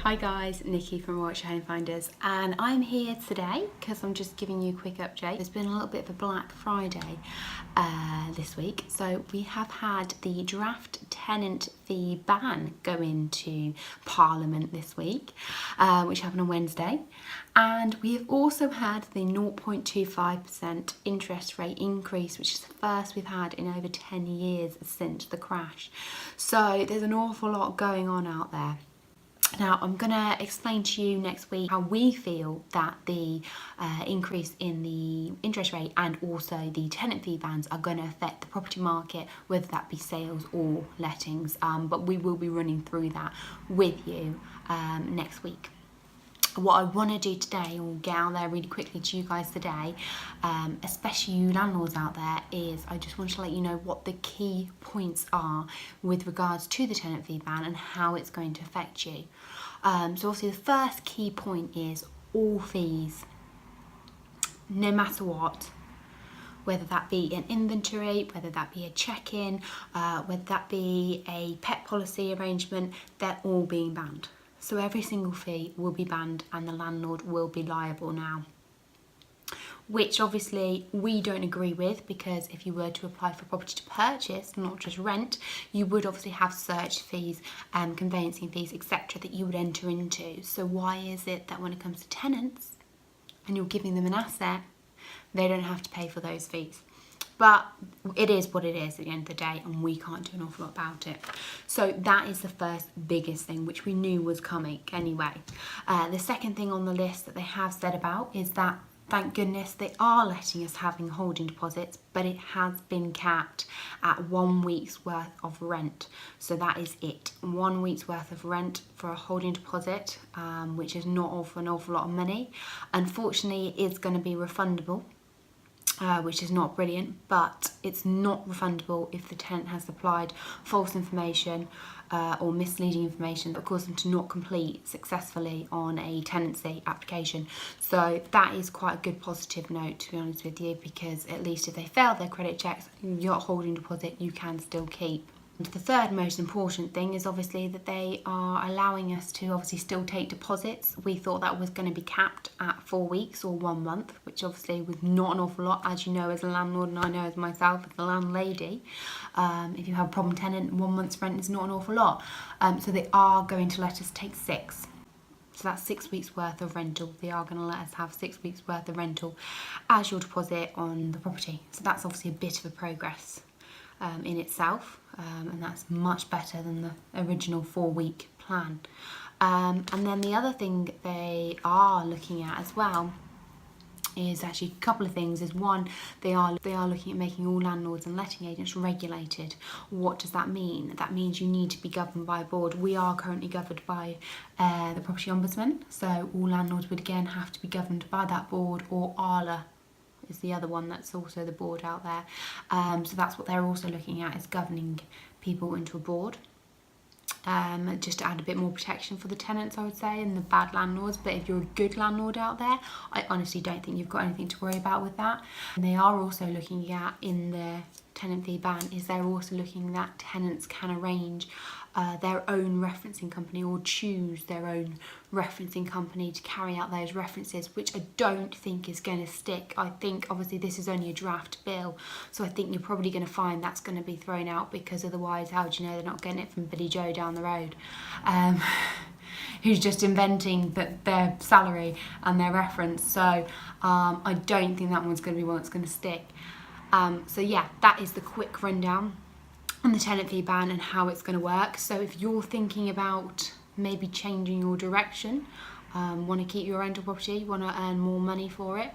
Hi guys, Nikki from Warwickshire Home Finders, and I'm here today because I'm just giving you a quick update. There's been a little bit of a Black Friday this week, so we have had the draft tenant fee ban go into Parliament this week, which happened on Wednesday, and we have also had the 0.25% interest rate increase, which is the first we've had in over 10 years since the crash. So there's an awful lot going on out there. Now, I'm going to explain to you next week how we feel that the increase in the interest rate and also the tenant fee bans are going to affect the property market, whether that be sales or lettings. But we will be running through that with you next week. What I want to do today, or get out there really quickly to you guys today, especially you landlords out there, is I just want to let you know what the key points are with regards to the tenant fee ban and how it's going to affect you. So obviously the first key point is all fees, no matter what, whether that be an inventory, whether that be a check-in, whether that be a pet policy arrangement, they're all being banned. So every single fee will be banned and the landlord will be liable now, which obviously we don't agree with, because if you were to apply for property to purchase, not just rent, you would obviously have search fees, conveyancing fees, etc. that you would enter into. So why is it that when it comes to tenants and you're giving them an asset, they don't have to pay for those fees? But it is what it is at the end of the day, and we can't do an awful lot about it. So that is the first biggest thing, which we knew was coming anyway. The second thing on the list that they have said about is that, thank goodness, they are letting us having holding deposits, but it has been capped at 1 week's worth of rent. So that is it, 1 week's worth of rent for a holding deposit, which is not for an awful lot of money. Unfortunately, it is going to be refundable. Which is not brilliant, but it's not refundable if the tenant has supplied false information or misleading information that caused them to not complete successfully on a tenancy application. So that is quite a good positive note, to be honest with you, because at least if they fail their credit checks, your holding deposit you can still keep. The third most important thing is obviously that they are allowing us to obviously still take deposits. We thought that was going to be capped at 4 weeks or 1 month, which obviously was not an awful lot, as you know as a landlord, and I know as myself as a landlady. If you have a problem tenant, 1 month's rent is not an awful lot. So they are going to let us take 6. So that's 6 weeks worth of rental. They are going to let us have 6 weeks worth of rental as your deposit on the property. So that's obviously a bit of a progress in itself, and that's much better than the original 4-week plan. And then the other thing they are looking at as well is actually a couple of things. Is one, they are looking at making all landlords and letting agents regulated. What does that mean? That means you need to be governed by a board. We are currently governed by the Property Ombudsman, so all landlords would again have to be governed by that board, or ALA is the other one that's also the board out there. So that's what they're also looking at, is governing people into a board. Just to add a bit more protection for the tenants, I would say, and the bad landlords. But if you're a good landlord out there, I honestly don't think you've got anything to worry about with that. And they are also looking at, in the tenant fee ban, is they're also looking that tenants can arrange their own referencing company, or choose their own referencing company to carry out those references, which I don't think is going to stick. I think obviously this is only a draft bill, so I think you're probably going to find that's going to be thrown out, because otherwise how do you know they're not getting it from Billy Joe down the road, who's just inventing their salary and their reference. So I don't think that one's going to be one that's going to stick. So yeah, that is the quick rundown on the tenant fee ban and how it's going to work. So if you're thinking about maybe changing your direction, want to keep your rental property, want to earn more money for it,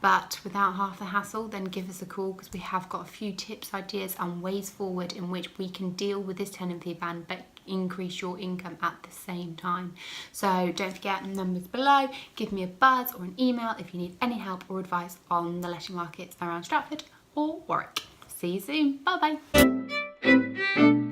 but without half the hassle, then give us a call, because we have got a few tips, ideas and ways forward in which we can deal with this tenant fee ban but increase your income at the same time. So don't forget, numbers below. Give me a buzz or an email if you need any help or advice on the letting markets around Stratford or Warwick. See you soon. Bye bye.